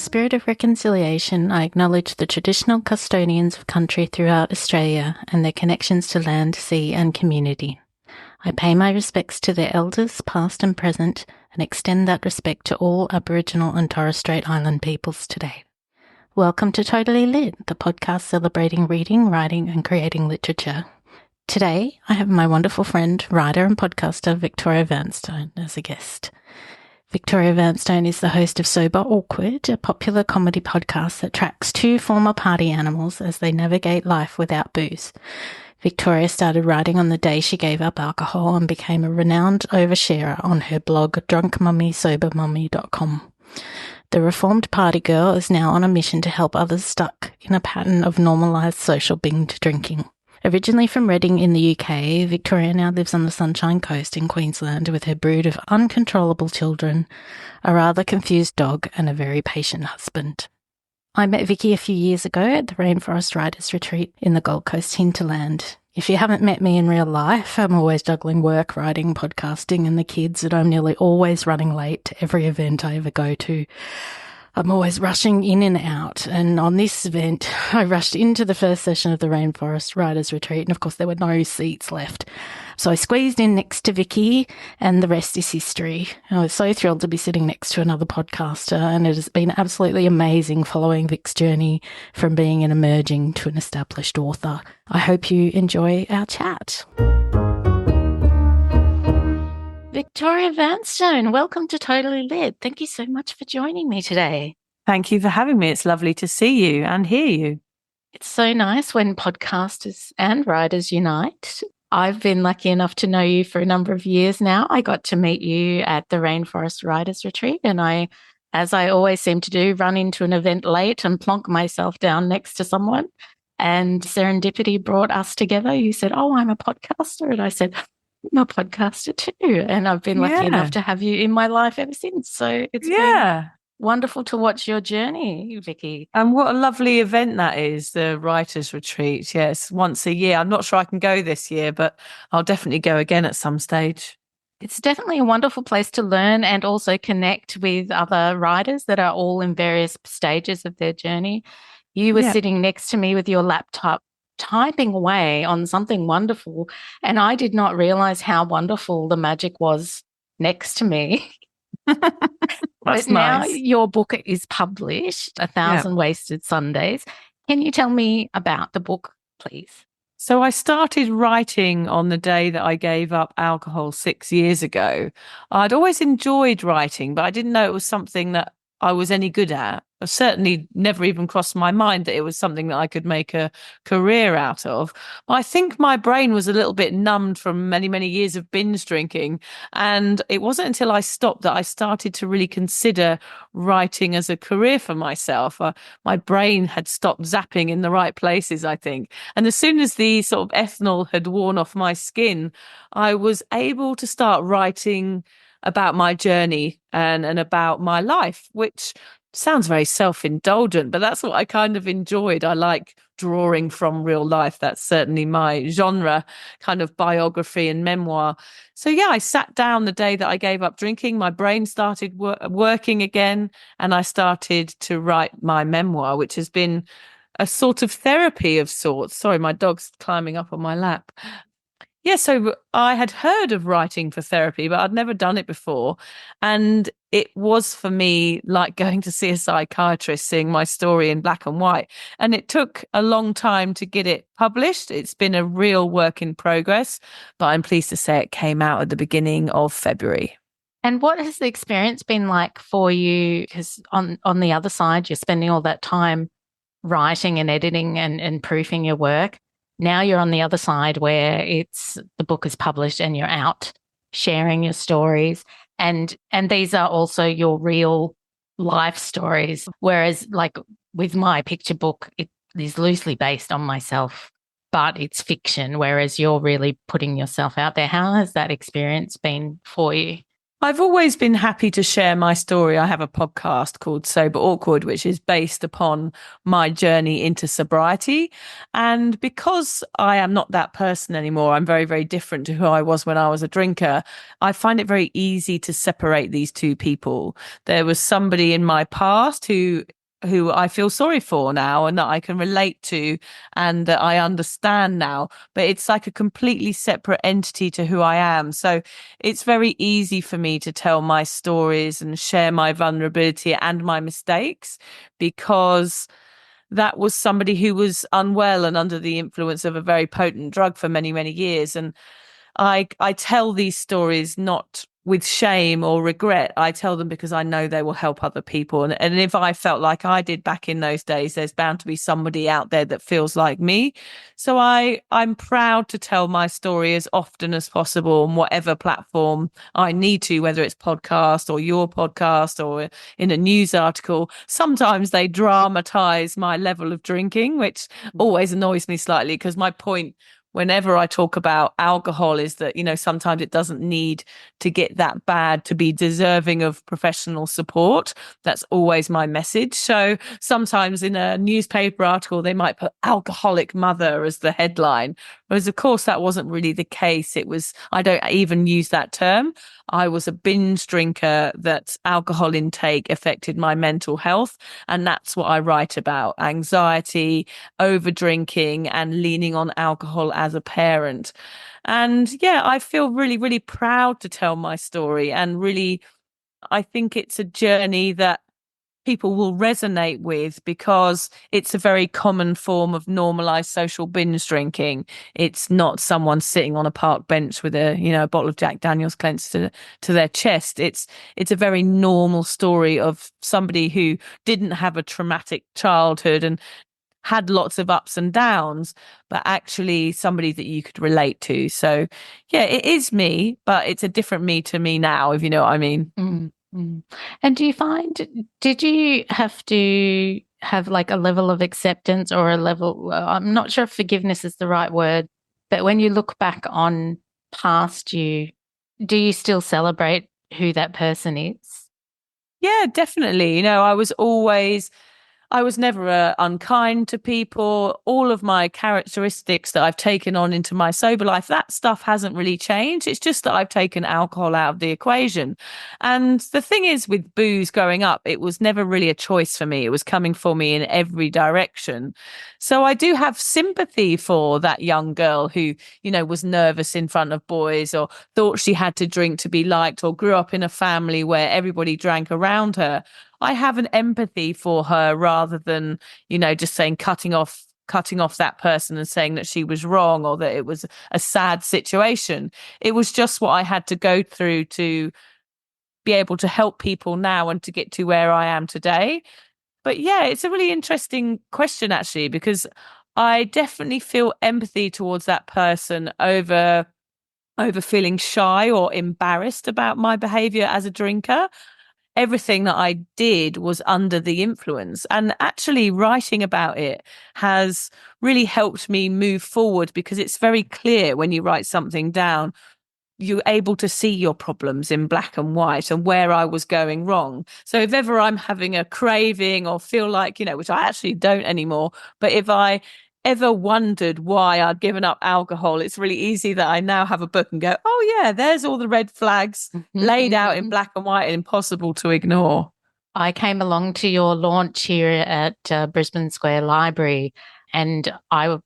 spirit of reconciliation, I acknowledge the traditional custodians of country throughout Australia and their connections to land, sea and community. I pay my respects to their elders, past and present, and extend that respect to all Aboriginal and Torres Strait Island peoples today. Welcome to Totally Lit, the podcast celebrating reading, writing and creating literature. Today, I have my wonderful friend, writer and podcaster Victoria Vanstone as a guest. Victoria Vanstone is the host of Sober Awkward, a popular comedy podcast that tracks two former party animals as they navigate life without booze. Victoria started writing on the day she gave up alcohol and became a renowned oversharer on her blog drunkmummysobermummy.com. The reformed party girl is now on a mission to help others stuck in a pattern of normalised social binge drinking. Originally from Reading in the UK, Victoria now lives on the Sunshine Coast in Queensland with her brood of uncontrollable children, a rather confused dog and a very patient husband. I met Vicky a few years ago at the Rainforest Writers Retreat in the Gold Coast hinterland. If you haven't met me in real life, I'm always juggling work, writing, podcasting and the kids, and I'm nearly always running late to every event I ever go to. I'm always rushing in and out, and on this event, I rushed into the first session of the Rainforest Writers Retreat, and of course there were no seats left. So I squeezed in next to Vicky, and the rest is history. I was so thrilled to be sitting next to another podcaster, and it has been absolutely amazing following Vic's journey from being an emerging to an established author. I hope you enjoy our chat. Victoria Vanstone, welcome to Totally Lit. Thank you so much for joining me today. Thank you for having me. It's lovely to see you and hear you. It's so nice when podcasters and writers unite. I've been lucky enough to know you for a number of years now. I got to meet you at the Rainforest Writers Retreat, and I, as I always seem to do, run into an event late and plonk myself down next to someone. And serendipity brought us together. You said, "Oh, I'm a podcaster." And I said, "I'm a podcaster too." And I've been lucky enough to have you in my life ever since. So it's been wonderful to watch your journey, Vicky. And what a lovely event that is, the Writers' Retreat. Yes, once a year. I'm not sure I can go this year, but I'll definitely go again at some stage. It's definitely a wonderful place to learn and also connect with other writers that are all in various stages of their journey. You were sitting next to me with your laptop typing away on something wonderful, and I did not realize how wonderful the magic was next to me. That's but now nice. Your book is published, 1,000 Wasted Sundays. Can you tell me about the book, please? So I started writing on the day that I gave up alcohol 6 years ago. I'd always enjoyed writing, but I didn't know it was something that I was any good at. It certainly never even crossed my mind that it was something that I could make a career out of. I think my brain was a little bit numbed from many, many years of binge drinking. And it wasn't until I stopped that I started to really consider writing as a career for myself. My brain had stopped zapping in the right places, I think. And as soon as the sort of ethanol had worn off my skin, I was able to start writing about my journey and about my life, which sounds very self-indulgent, but that's what I kind of enjoyed. I like drawing from real life. That's certainly my genre, kind of biography and memoir. So I sat down the day that I gave up drinking. My brain started working again, and I started to write my memoir, which has been a sort of therapy of sorts. Sorry, my dog's climbing up on my lap. So I had heard of writing for therapy, but I'd never done it before. And it was for me like going to see a psychiatrist, seeing my story in black and white. And it took a long time to get it published. It's been a real work in progress, but I'm pleased to say it came out at the beginning of February. And what has the experience been like for you? Because on the other side, you're spending all that time writing and editing and proofing your work. Now you're on the other side where the book is published and you're out sharing your stories. And these are also your real life stories. Whereas like with my picture book, it is loosely based on myself, but it's fiction, whereas you're really putting yourself out there. How has that experience been for you? I've always been happy to share my story. I have a podcast called Sober Awkward, which is based upon my journey into sobriety. And because I am not that person anymore, I'm very, very different to who I was when I was a drinker. I find it very easy to separate these two people. There was somebody in my past who I feel sorry for now and that I can relate to and that I understand now, but it's like a completely separate entity to who I am. So it's very easy for me to tell my stories and share my vulnerability and my mistakes because that was somebody who was unwell and under the influence of a very potent drug for many, many years. And I tell these stories not with shame or regret. I tell them because I know they will help other people. And if I felt like I did back in those days, there's bound to be somebody out there that feels like me. So I'm proud to tell my story as often as possible on whatever platform I need to, whether it's podcast or your podcast or in a news article. Sometimes they dramatize my level of drinking, which always annoys me slightly because my point whenever I talk about alcohol is that, sometimes it doesn't need to get that bad to be deserving of professional support. That's always my message. So sometimes in a newspaper article, they might put alcoholic mother as the headline. Whereas, of course, that wasn't really the case. I don't even use that term. I was a binge drinker that alcohol intake affected my mental health. And that's what I write about: anxiety, over drinking, and leaning on alcohol as a parent. And yeah, I feel really, really proud to tell my story. And really, I think it's a journey that people will resonate with because it's a very common form of normalized social binge drinking. It's not someone sitting on a park bench with a bottle of Jack Daniels clenched to their chest. It's a very normal story of somebody who didn't have a traumatic childhood and had lots of ups and downs, but actually somebody that you could relate to. So yeah, it is me, but it's a different me to me now, if you know what I mean. Mm, mm. And do you find, did you have to have like a level of acceptance or a level, I'm not sure if forgiveness is the right word, but when you look back on past you, do you still celebrate who that person is? Yeah, definitely. I was never unkind to people. All of my characteristics that I've taken on into my sober life, that stuff hasn't really changed. It's just that I've taken alcohol out of the equation. And the thing is, with booze growing up, it was never really a choice for me. It was coming for me in every direction. So I do have sympathy for that young girl who, was nervous in front of boys or thought she had to drink to be liked or grew up in a family where everybody drank around her. I have an empathy for her rather than, just saying cutting off that person and saying that she was wrong or that it was a sad situation. It was just what I had to go through to be able to help people now and to get to where I am today. But yeah, it's a really interesting question actually, because I definitely feel empathy towards that person over feeling shy or embarrassed about my behavior as a drinker. Everything that I did was under the influence. And actually, writing about it has really helped me move forward because it's very clear when you write something down, you're able to see your problems in black and white and where I was going wrong. So if ever I'm having a craving or feel like, which I actually don't anymore, but if I ever wondered why I'd given up alcohol, it's really easy that I now have a book and go, oh yeah, there's all the red flags laid out in black and white and impossible to ignore. I came along to your launch here at Brisbane Square Library, and I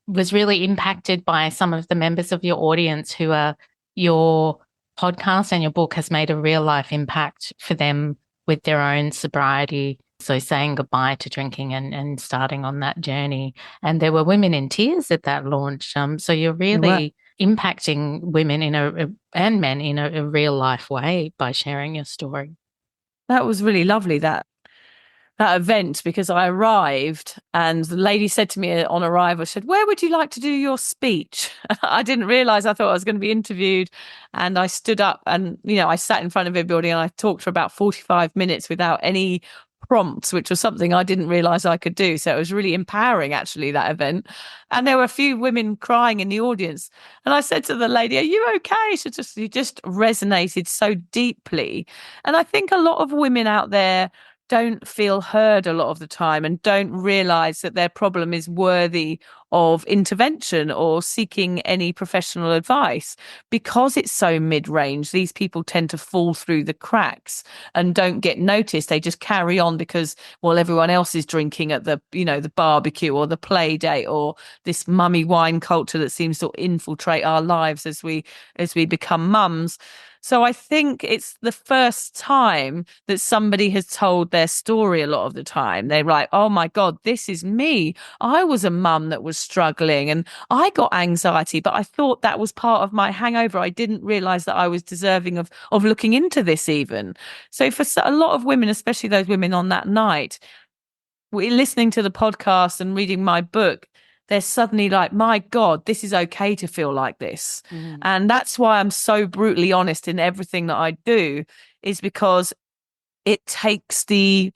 was really impacted by some of the members of your audience who are your podcast and your book has made a real life impact for them with their own sobriety. So saying goodbye to drinking and starting on that journey. And there were women in tears at that launch. So you're really impacting women and men in a real life way by sharing your story. That was really lovely, that event, because I arrived and the lady said to me on arrival, she said, where would you like to do your speech? I didn't realize, I thought I was going to be interviewed. And I stood up and, I sat in front of everybody and I talked for about 45 minutes without any prompts, which was something I didn't realize I could do. So it was really empowering, actually, that event. And there were a few women crying in the audience. And I said to the lady, "Are you okay?" She just resonated so deeply. And I think a lot of women out there don't feel heard a lot of the time and don't realize that their problem is worthy of intervention or seeking any professional advice. Because it's so mid-range, these people tend to fall through the cracks and don't get noticed. They just carry on because, well, everyone else is drinking at the barbecue or the play date, or this mummy wine culture that seems to infiltrate our lives as we become mums. So I think it's the first time that somebody has told their story. A lot of the time they're like, "Oh my God, this is me. I was a mum that was struggling and I got anxiety, but I thought that was part of my hangover. I didn't realize that I was deserving of looking into this even." So for a lot of women, especially those women on that night, we're listening to the podcast and reading my book, they're suddenly like, "My God, this is okay to feel like this." And that's why I'm so brutally honest in everything that I do, is because it takes the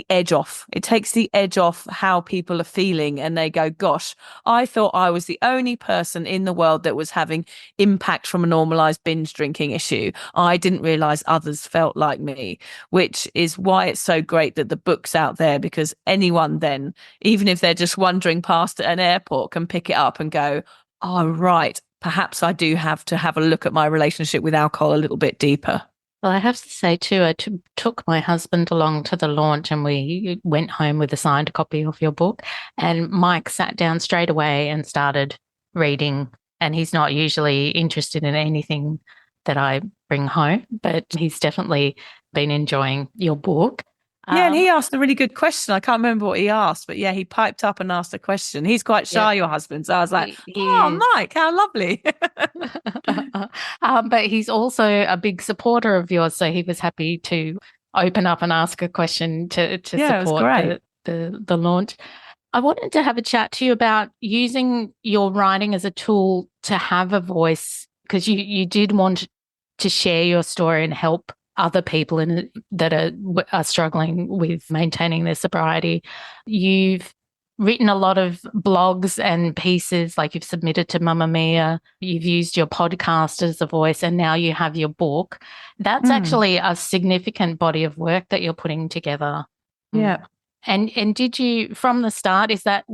edge off. It takes the edge off how people are feeling, and they go, "Gosh, I thought I was the only person in the world that was having impact from a normalized binge drinking issue. I didn't realize others felt like me," which is why it's so great that the book's out there, because anyone then, even if they're just wandering past at an airport, can pick it up and go, "Oh, right, perhaps I do have to have a look at my relationship with alcohol a little bit deeper." Well, I have to say too, I took my husband along to the launch and we went home with a signed copy of your book. And Mike sat down straight away and started reading. And he's not usually interested in anything that I bring home, but he's definitely been enjoying your book. Yeah, and he asked a really good question. I can't remember what he asked, but yeah, he piped up and asked a question. He's quite shy, your husband. So I was like, "Oh, Mike, how lovely." But he's also a big supporter of yours. So he was happy to open up and ask a question to Yeah, it was support great. the launch. I wanted to have a chat to you about using your writing as a tool to have a voice, because you did want to share your story and help other people that are struggling with maintaining their sobriety. You've written a lot of blogs and pieces, like you've submitted to Mamma Mia. You've used your podcast as a voice, and now you have your book. That's actually a significant body of work that you're putting together. Yeah. And did you, from the start, is that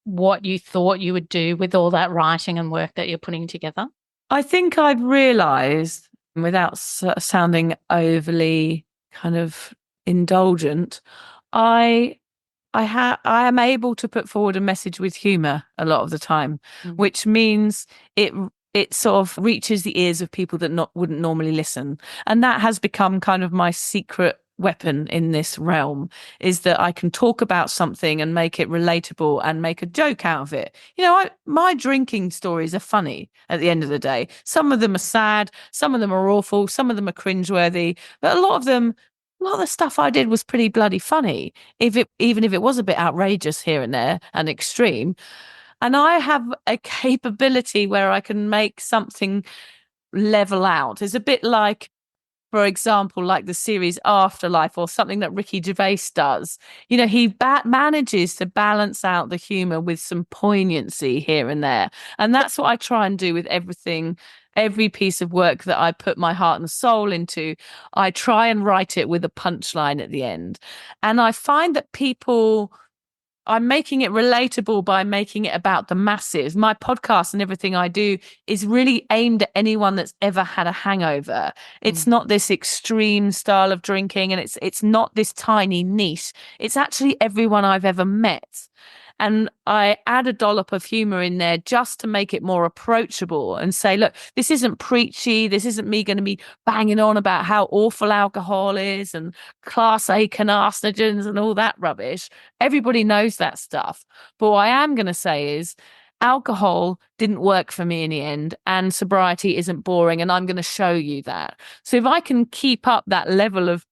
what you thought you would do with all that writing and work that you're putting together? I think I've realized, without sounding overly kind of indulgent, I I am able to put forward a message with humor a lot of the time, which means it sort of reaches the ears of people that wouldn't normally listen. And that has become kind of my secret weapon in this realm, is that I can talk about something and make it relatable and make a joke out of it. My drinking stories are funny at the end of the day. Some of them are sad, some of them are awful, some of them are cringeworthy, but a lot of the stuff I did was pretty bloody funny, even if it was a bit outrageous here and there and extreme. And I have a capability where I can make something level out. It's a bit like, for example, like the series Afterlife, or something that Ricky Gervais does. He manages to balance out the humor with some poignancy here and there. And that's what I try and do with everything. Every piece of work that I put my heart and soul into, I try and write it with a punchline at the end. And I find that I'm making it relatable by making it about the masses. My podcast and everything I do is really aimed at anyone that's ever had a hangover. It's not this extreme style of drinking, and it's not this tiny niche. It's actually everyone I've ever met. And I add a dollop of humor in there just to make it more approachable and say, look, this isn't preachy. This isn't me going to be banging on about how awful alcohol is and class A carcinogens and all that rubbish. Everybody knows that stuff. But what I am going to say is, alcohol didn't work for me in the end, and sobriety isn't boring. And I'm going to show you that. So if I can keep up that level of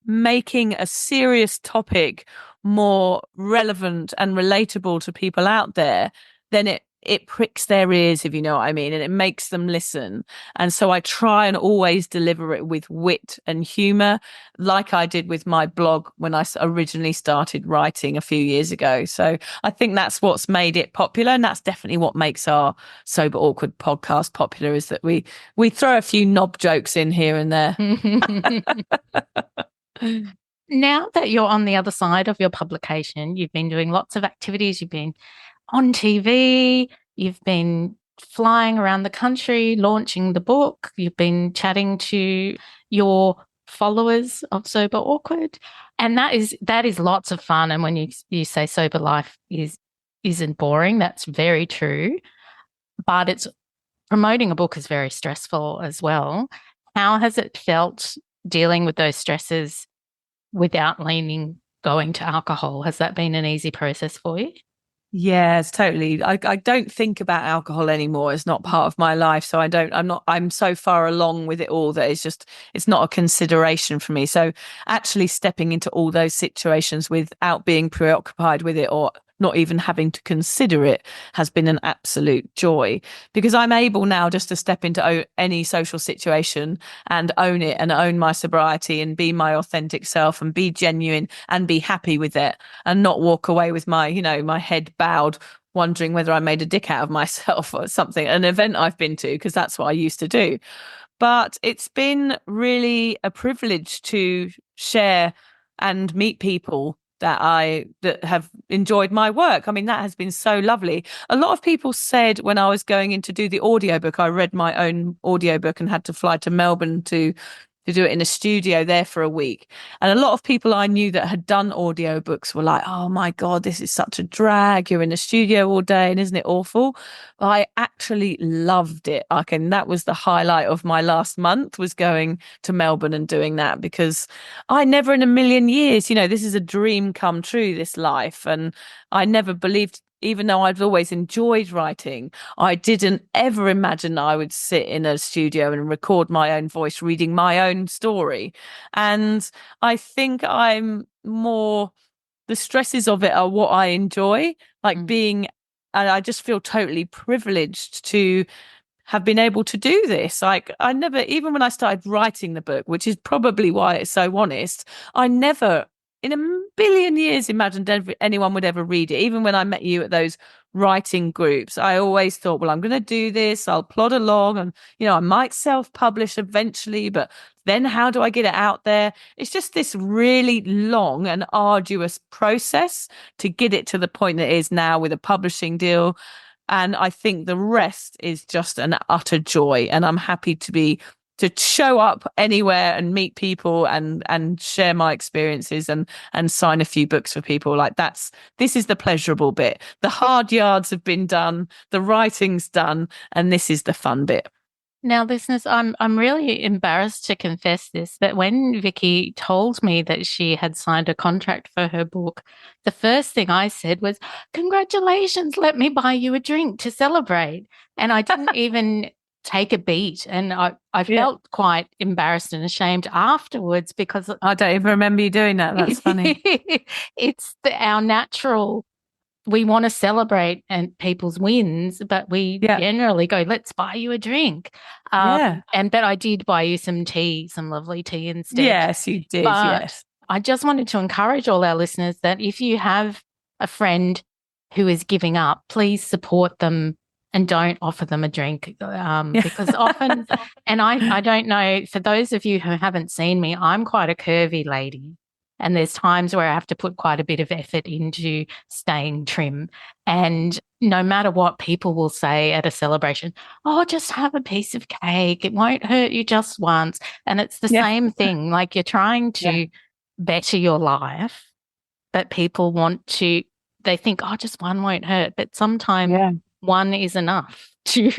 making a serious topic more relevant and relatable to people out there, then it pricks their ears, if you know what I mean, and it makes them listen. And so I try and always deliver it with wit and humor, like I did with my blog when I originally started writing a few years ago. So I think that's what's made it popular, and that's definitely what makes our Sober Awkward podcast popular, is that we throw a few knob jokes in here and there. Now that you're on the other side of your publication, you've been doing lots of activities. You've been on TV, you've been flying around the country, launching the book, you've been chatting to your followers of Sober Awkward. And that is lots of fun. And when you say sober life isn't boring, that's very true. But it's promoting a book is very stressful as well. How has it felt dealing with those stresses without going to alcohol? Has that been an easy process for you? Yes, totally. I don't think about alcohol anymore. It's not part of my life. So I'm so far along with it all that it's not a consideration for me. So actually stepping into all those situations without being preoccupied with it, or not even having to consider it, has been an absolute joy, because I'm able now just to step into any social situation and own it, and own my sobriety, and be my authentic self, and be genuine, and be happy with it, and not walk away with my head bowed, wondering whether I made a dick out of myself or something, an event I've been to, because that's what I used to do. But it's been really a privilege to share and meet people that have enjoyed my work. I mean, that has been so lovely. A lot of people said when I was going in to do the audiobook, I read my own audiobook and had to fly to Melbourne to do it in a studio there for a week. And a lot of people I knew that had done audiobooks were like, oh my God, this is such a drag. You're in the studio all day, and isn't it awful? But I actually loved it. That was the highlight of my last month, was going to Melbourne and doing that, because I never in a million years, this is a dream come true, this life. And I never believed, even though I've always enjoyed writing, I didn't ever imagine I would sit in a studio and record my own voice reading my own story. And I think the stresses of it are what I enjoy, like being, and I just feel totally privileged to have been able to do this. Like, I never, even when I started writing the book, which is probably why it's so honest, I never in a billion years imagined anyone would ever read it. Even when I met you at those writing groups, I always thought, well, I'm going to do this, I'll plod along, and I might self-publish eventually, but then how do I get it out there? It's just this really long and arduous process to get it to the point that it is now, with a publishing deal. And I think the rest is just an utter joy. And I'm happy to show up anywhere and meet people and share my experiences and sign a few books for people. Like, this is the pleasurable bit. The hard yards have been done, the writing's done, and this is the fun bit. Now, listeners, I'm really embarrassed to confess this, but when Vicky told me that she had signed a contract for her book, the first thing I said was, "Congratulations, let me buy you a drink to celebrate." And I didn't even take a beat. And I felt quite embarrassed and ashamed afterwards, because I don't even remember you doing that. That's funny. It's our natural. We want to celebrate and people's wins, but we generally go, "Let's buy you a drink." But I did buy you some tea, some lovely tea instead. Yes, you did. But yes. I just wanted to encourage all our listeners that if you have a friend who is giving up, please support them and don't offer them a drink, because often, and I don't know, for those of you who haven't seen me, I'm quite a curvy lady. And there's times where I have to put quite a bit of effort into staying trim. And no matter what people will say at a celebration, "Oh, just have a piece of cake. It won't hurt you just once." And it's the same thing. Like, you're trying to better your life, but people they think, "Oh, just one won't hurt." But sometimes one is enough to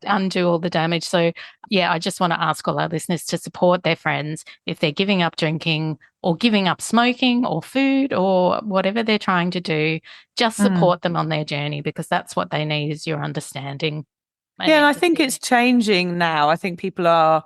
undo all the damage. So, I just want to ask all our listeners to support their friends if they're giving up drinking or giving up smoking or food or whatever they're trying to do. Just support them on their journey, because that's what they need, is your understanding. And I think it's changing now. I think people are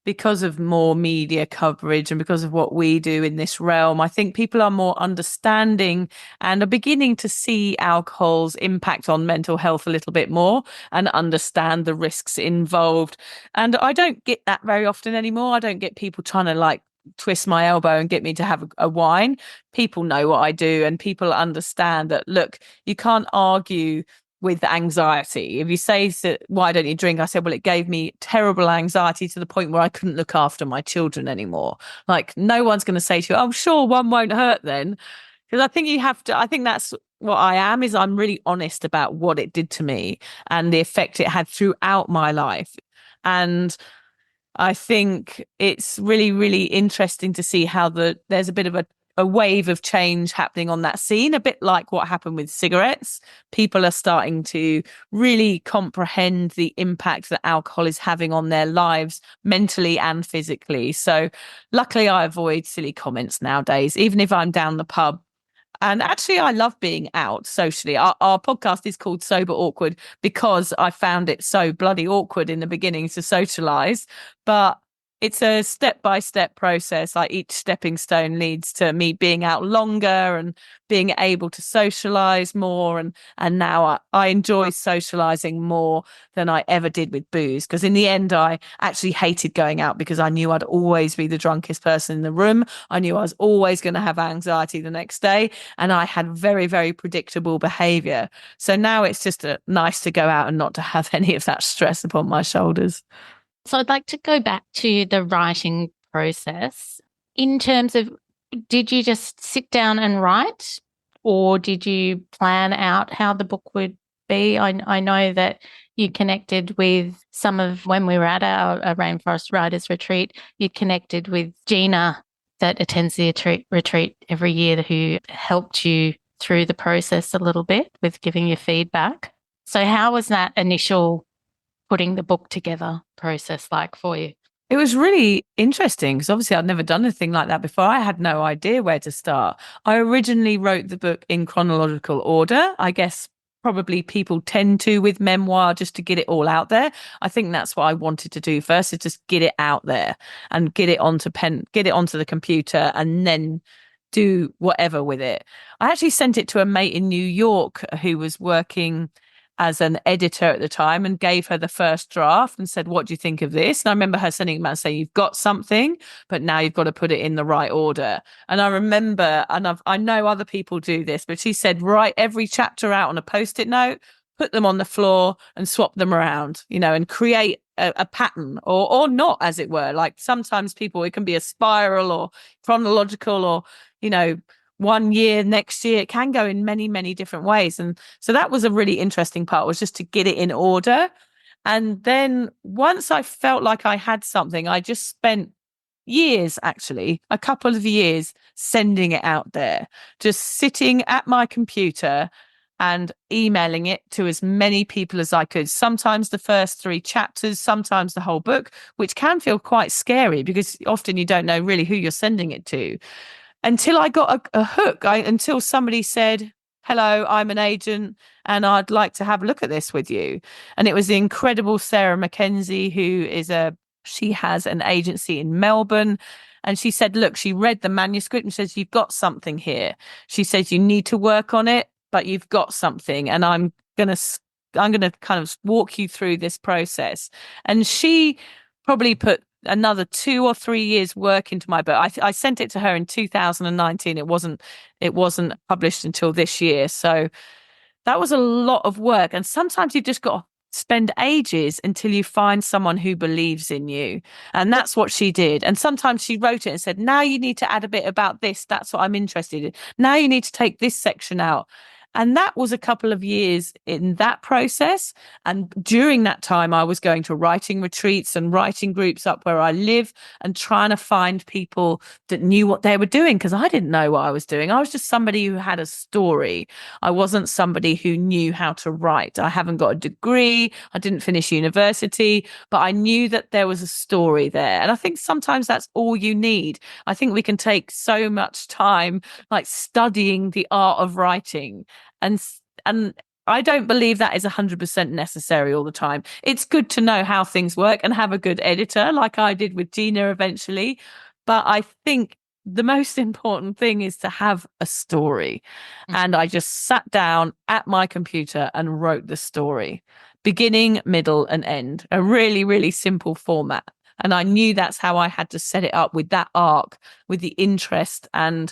because of more media coverage and because of what we do in this realm, I think people are more understanding and are beginning to see alcohol's impact on mental health a little bit more and understand the risks involved. And I don't get that very often anymore. I don't get people trying to like twist my elbow and get me to have a wine. People know what I do, and people understand that, look, you can't argue with anxiety. If you say, why don't you drink? I said, well, it gave me terrible anxiety to the point where I couldn't look after my children anymore. Like, no one's going to say to you, oh, sure, one won't hurt then. Because I think you have to, I think that's what I am, is I'm really honest about what it did to me and the effect it had throughout my life. And I think it's really, really interesting to see how there's a bit of a wave of change happening on that scene, a bit like what happened with cigarettes. People are starting to really comprehend the impact that alcohol is having on their lives, mentally and physically. So luckily I avoid silly comments nowadays, even if I'm down the pub. And actually, I love being out socially. Our podcast is called Sober Awkward because I found it so bloody awkward in the beginning to socialize. But it's a step-by-step process. Like, each stepping stone leads to me being out longer and being able to socialize more. And now I enjoy socializing more than I ever did with booze. Because in the end, I actually hated going out because I knew I'd always be the drunkest person in the room. I knew I was always going to have anxiety the next day. And I had very, very predictable behavior. So now it's just nice to go out and not to have any of that stress upon my shoulders. So I'd like to go back to the writing process. In terms of, did you just sit down and write, or did you plan out how the book would be? I know that you connected with some of, when we were at our Rainforest Writers Retreat, you connected with Gina that attends the retreat every year, who helped you through the process a little bit with giving you feedback. So how was that initial putting the book together process like for you? It was really interesting because obviously I'd never done anything like that before. I had no idea where to start. I originally wrote the book in chronological order. I guess probably people tend to with memoir, just to get it all out there. I think that's what I wanted to do first, is just get it out there and get it onto the computer, and then do whatever with it. I actually sent it to a mate in New York who was working as an editor at the time, and gave her the first draft and said, what do you think of this? And I remember her sending it back saying, you've got something, but now you've got to put it in the right order. And I remember, and I know other people do this, but she said, write every chapter out on a Post-it note, put them on the floor and swap them around, and create a pattern, or not, as it were. Like, sometimes people, it can be a spiral or chronological, or, 1 year, next year. It can go in many, many different ways. And so that was a really interesting part, was just to get it in order. And then once I felt like I had something, I just spent years, actually, a couple of years, sending it out there, just sitting at my computer and emailing it to as many people as I could. Sometimes the first 3 chapters, sometimes the whole book, which can feel quite scary because often you don't know really who you're sending it to. Until I got a hook, until somebody said, hello, I'm an agent and I'd like to have a look at this with you. And it was the incredible Sarah Mackenzie, who she has an agency in Melbourne. And she said, look, she read the manuscript and says, you've got something here. She says, you need to work on it, but you've got something. And I'm going to kind of walk you through this process. And she probably put another 2 or 3 years work into my book. I sent it to her in 2019. It wasn't published until this year. So that was a lot of work. And sometimes you've just got to spend ages until you find someone who believes in you. And that's what she did. And sometimes she wrote it and said, now you need to add a bit about this. That's what I'm interested in. Now you need to take this section out. And that was a couple of years in that process. And during that time, I was going to writing retreats and writing groups up where I live, and trying to find people that knew what they were doing, because I didn't know what I was doing. I was just somebody who had a story. I wasn't somebody who knew how to write. I haven't got a degree. I didn't finish university, but I knew that there was a story there. And I think sometimes that's all you need. I think we can take so much time like studying the art of writing, and I don't believe that is 100% necessary all the time. It's good to know how things work and have a good editor, like I did with Gina eventually. But I think the most important thing is to have a story. And I just sat down at my computer and wrote the story, beginning, middle, and end, a really, really simple format. And I knew that's how I had to set it up, with that arc, with the interest, and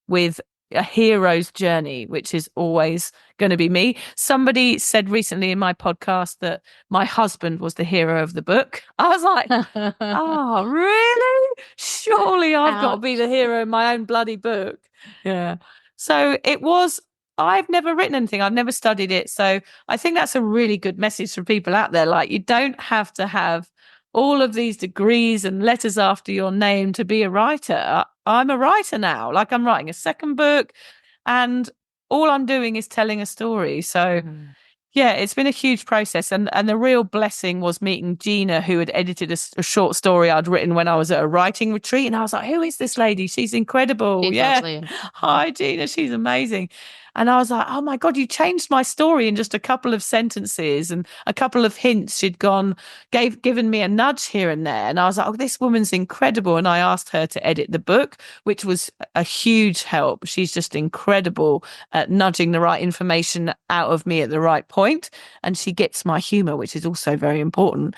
with a hero's journey, which is always going to be me. Somebody said recently in my podcast that my husband was the hero of the book. I was like, oh, really? Surely I've got to be the hero in my own bloody book. Yeah. So it was, I've never written anything, I've never studied it. So I think that's a really good message for people out there. Like, you don't have to have all of these degrees and letters after your name to be a writer. I'm a writer now. Like, I'm writing a second book, and all I'm doing is telling a story. So yeah, it's been a huge process. And the real blessing was meeting Gina, who had edited a short story I'd written when I was at a writing retreat. And I was like, who is this lady? She's incredible. She's yeah. lovely. Hi, Gina. She's amazing. And I was like, oh my God, you changed my story in just a couple of sentences and a couple of hints. She'd given me a nudge here and there. And I was like, oh, this woman's incredible. And I asked her to edit the book, which was a huge help. She's just incredible at nudging the right information out of me at the right point. And she gets my humor, which is also very important.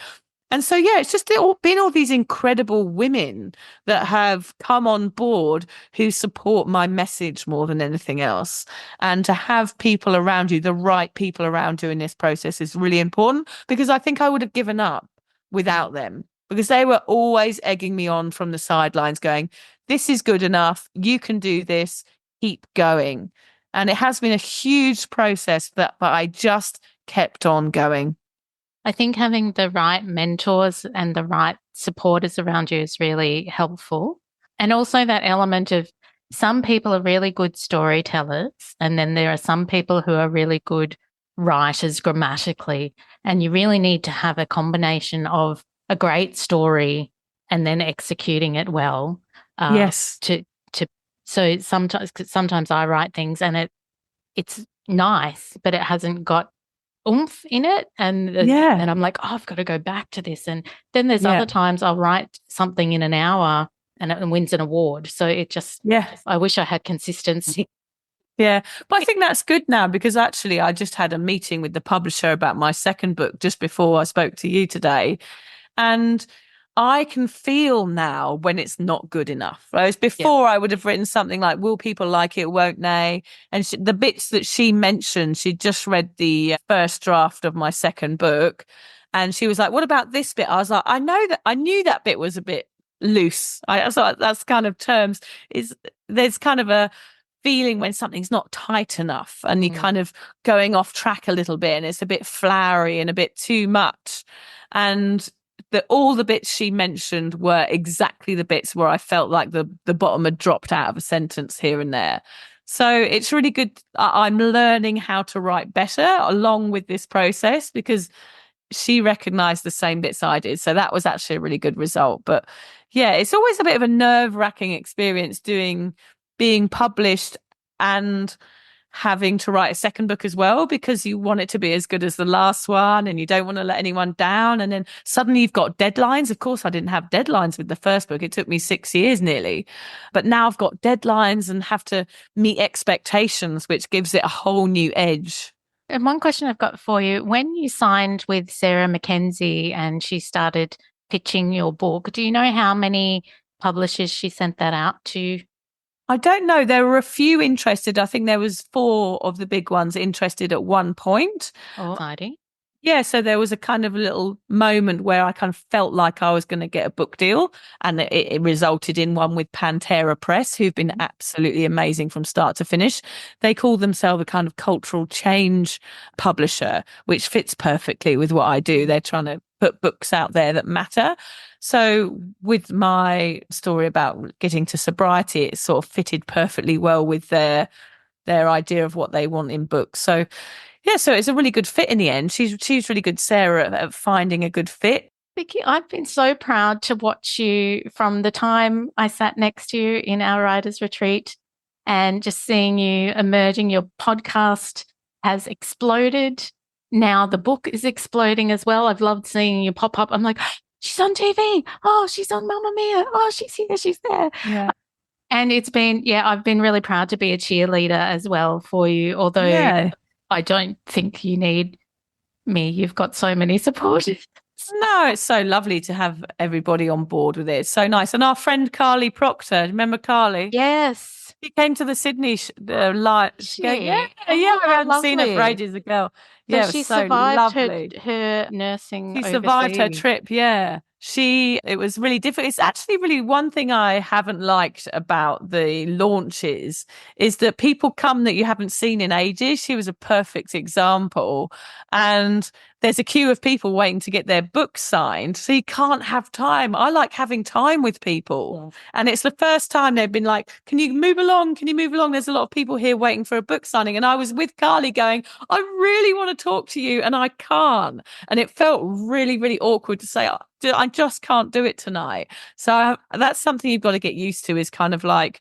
And so, yeah, it's just been all these incredible women that have come on board who support my message more than anything else. And to have people around you, the right people around you in this process, is really important, because I think I would have given up without them, because they were always egging me on from the sidelines going, this is good enough. You can do this. Keep going. And it has been a huge process, but I just kept on going. I think having the right mentors and the right supporters around you is really helpful. And also that element of, some people are really good storytellers, and then there are some people who are really good writers grammatically. And you really need to have a combination of a great story and then executing it well. Yes. So sometimes I write things and it's nice, but it hasn't got oomph in it, and I'm like, oh, I've got to go back to this. And then there's other times I'll write something in an hour and it wins an award. So it just, I wish I had consistency. Yeah, but I think that's good now, because actually I just had a meeting with the publisher about my second book just before I spoke to you today, and I can feel now when it's not good enough. Whereas before I would have written something like, will people like it, won't they? And the bits that she mentioned, she'd just read the first draft of my second book, and she was like, what about this bit? I was like, I knew that bit was a bit loose. I thought that's kind of terms, there's kind of a feeling when something's not tight enough and you're kind of going off track a little bit and it's a bit flowery and a bit too much. And all the bits she mentioned were exactly the bits where I felt like the bottom had dropped out of a sentence here and there. So it's really good. I'm learning how to write better along with this process, because she recognized the same bits I did. So that was actually a really good result. But yeah, it's always a bit of a nerve-wracking experience being published and having to write a second book as well, because you want it to be as good as the last one and you don't want to let anyone down. And then suddenly you've got deadlines. Of course, I didn't have deadlines with the first book. It took me 6 years nearly. But now I've got deadlines and have to meet expectations, which gives it a whole new edge. And one question I've got for you, when you signed with Sarah Mackenzie and she started pitching your book, do you know how many publishers she sent that out to? I don't know. There were a few interested. I think there was 4 of the big ones interested at one point. Oh, exciting. Yeah, so there was a kind of little moment where I kind of felt like I was going to get a book deal, and it resulted in one with Pantera Press, who've been absolutely amazing from start to finish. They call themselves a kind of cultural change publisher, which fits perfectly with what I do. They're trying to put books out there that matter. So with my story about getting to sobriety, it sort of fitted perfectly well with their idea of what they want in books. So yeah, so it's a really good fit in the end. She's really good, Sarah, at finding a good fit. Vicky, I've been so proud to watch you from the time I sat next to you in our writers' retreat, and just seeing you emerging, your podcast has exploded. Now the book is exploding as well. I've loved seeing you pop up. I'm like, she's on TV. Oh, she's on Mamma Mia. Oh, she's here. She's there. Yeah. And it's been, I've been really proud to be a cheerleader as well for you. Although Yeah. I don't think you need me. You've got so many supporters. No, it's so lovely to have everybody on board with it. It's so nice. And our friend Carly Proctor, remember Carly? Yes. She came to the Sydney live. She? Yeah, Oh, I how hadn't seen her for lovely. ages ago. So Yeah, it was she so survived lovely. her nursing She survived her overseas. trip. Yeah. It was really difficult. It's actually really one thing I haven't liked about the launches is that people come that you haven't seen in ages. She was a perfect example. And there's a queue of people waiting to get their books signed. So you can't have time. I like having time with people. Yes. And it's the first time they've been like, can you move along? Can you move along? There's a lot of people here waiting for a book signing. And I was with Carly going, I really want to talk to you and I can't. And it felt really, really awkward to say, I just can't do it tonight. So that's something you've got to get used to is kind of like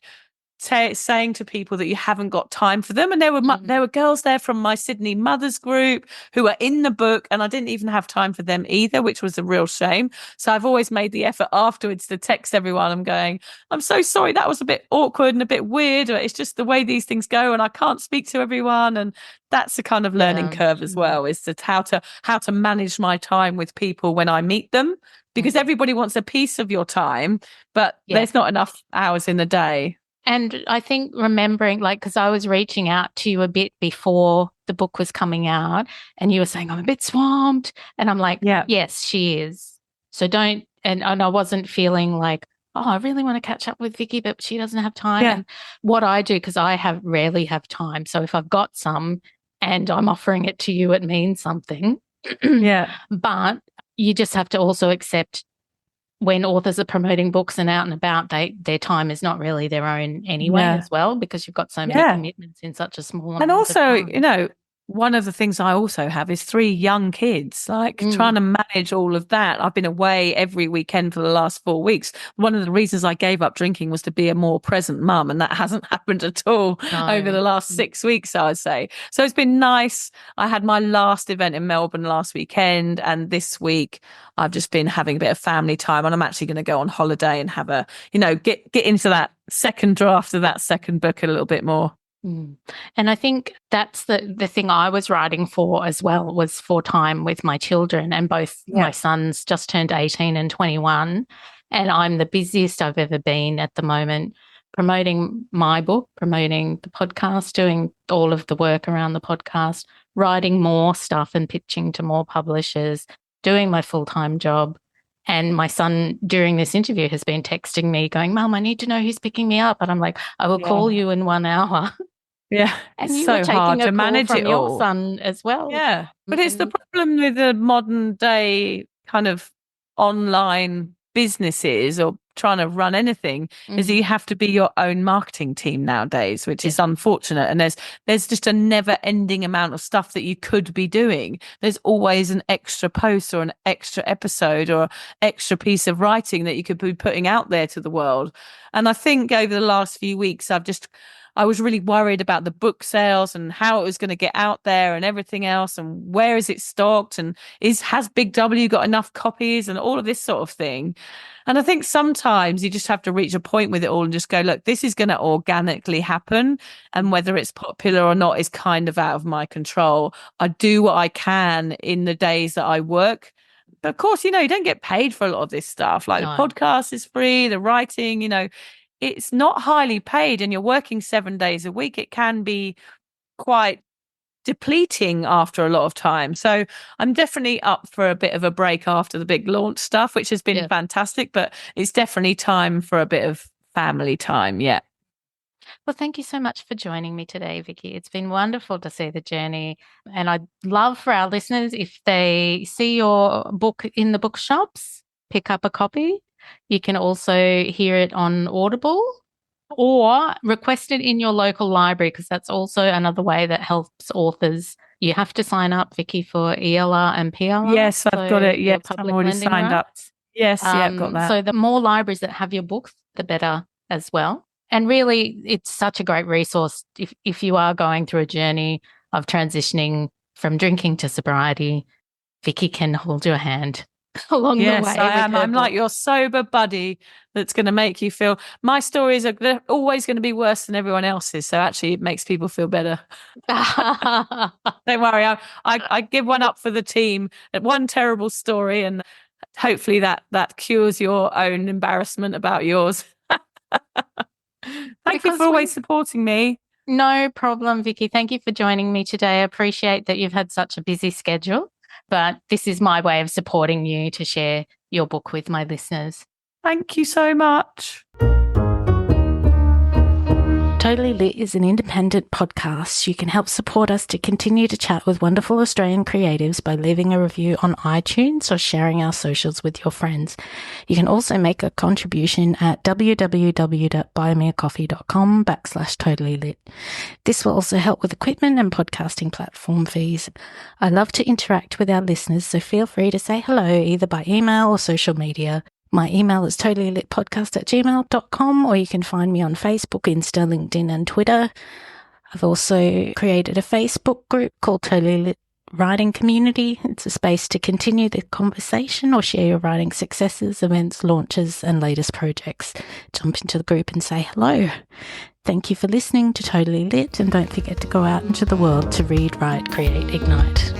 saying to people that you haven't got time for them. And there were girls there from my Sydney mothers group who were in the book, and I didn't even have time for them either, which was a real shame. So I've always made the effort afterwards to text everyone. I'm going, I'm so sorry, that was a bit awkward and a bit weird, or it's just the way these things go, and I can't speak to everyone. And that's a kind of learning curve as well, is that how to manage my time with people when I meet them, because everybody wants a piece of your time, but there's not enough hours in the day. And I think remembering, like, because I was reaching out to you a bit before the book was coming out, and you were saying, I'm a bit swamped. And I'm like, yes, she is. So don't, and I wasn't feeling like, oh, I really want to catch up with Vicky, but she doesn't have time. Yeah. And what I do, because I rarely have time. So if I've got some and I'm offering it to you, it means something. Yeah. But you just have to also accept when authors are promoting books and out and about, their time is not really their own anyway as well, because you've got so many commitments in such a small amount and also, of time. One of the things I also have is 3 young kids, like trying to manage all of that. I've been away every weekend for the last 4 weeks. One of the reasons I gave up drinking was to be a more present mum, and that hasn't happened at all over the last 6 weeks, I'd say. So it's been nice. I had my last event in Melbourne last weekend, and this week I've just been having a bit of family time, and I'm actually going to go on holiday and have get into that second draft of that second book a little bit more. And I think that's the thing I was writing for as well, was for time with my children, and both my sons just turned 18 and 21. And I'm the busiest I've ever been at the moment, promoting my book, promoting the podcast, doing all of the work around the podcast, writing more stuff and pitching to more publishers, doing my full-time job. And my son during this interview has been texting me going, Mum, I need to know who's picking me up. And I'm like, I will call you in 1 hour. Yeah, and it's you so were taking hard a to call manage from it your all. son as well. Yeah, but it's the problem with the modern day kind of online businesses or trying to run anything is that you have to be your own marketing team nowadays, which is unfortunate. And there's just a never ending amount of stuff that you could be doing. There's always an extra post or an extra episode or extra piece of writing that you could be putting out there to the world. And I think over the last few weeks, I was really worried about the book sales and how it was going to get out there and everything else, and where is it stocked, and has Big W got enough copies, and all of this sort of thing. And I think sometimes you just have to reach a point with it all and just go, look, this is going to organically happen, and whether it's popular or not is kind of out of my control. I do what I can in the days that I work. But of course, you don't get paid for a lot of this stuff. Like the podcast is free, the writing, it's not highly paid, and you're working 7 days a week. It can be quite depleting after a lot of time. So I'm definitely up for a bit of a break after the big launch stuff, which has been fantastic, but it's definitely time for a bit of family time. Yeah. Well, thank you so much for joining me today, Vicky. It's been wonderful to see the journey. And I'd love for our listeners, if they see your book in the bookshops, pick up a copy. You can also hear it on Audible or request it in your local library, because that's also another way that helps authors. You have to sign up, Vicky, for ELR and PLR. Yes, I've got it. Yes, I'm already signed up. Yes, got that. So the more libraries that have your books, the better as well. And really, it's such a great resource if you are going through a journey of transitioning from drinking to sobriety, Vicky can hold your hand along the way. Yes, I am. I'm like your sober buddy that's going to make you feel. My stories are always going to be worse than everyone else's. So actually, it makes people feel better. Don't worry. I give one up for the team. One terrible story, and hopefully that cures your own embarrassment about yours. Thank you for always supporting me. No problem, Vicky. Thank you for joining me today. I appreciate that you've had such a busy schedule, but this is my way of supporting you to share your book with my listeners. Thank you so much. Totally Lit is an independent podcast. You can help support us to continue to chat with wonderful Australian creatives by leaving a review on iTunes or sharing our socials with your friends. You can also make a contribution at www.buymeacoffee.com/totallylit. This will also help with equipment and podcasting platform fees. I love to interact with our listeners, so feel free to say hello either by email or social media. My email is totallylitpodcast@gmail.com, or you can find me on Facebook, Insta, LinkedIn, and Twitter. I've also created a Facebook group called Totally Lit Writing Community. It's a space to continue the conversation or share your writing successes, events, launches, and latest projects. Jump into the group and say hello. Thank you for listening to Totally Lit, and don't forget to go out into the world to read, write, create, ignite.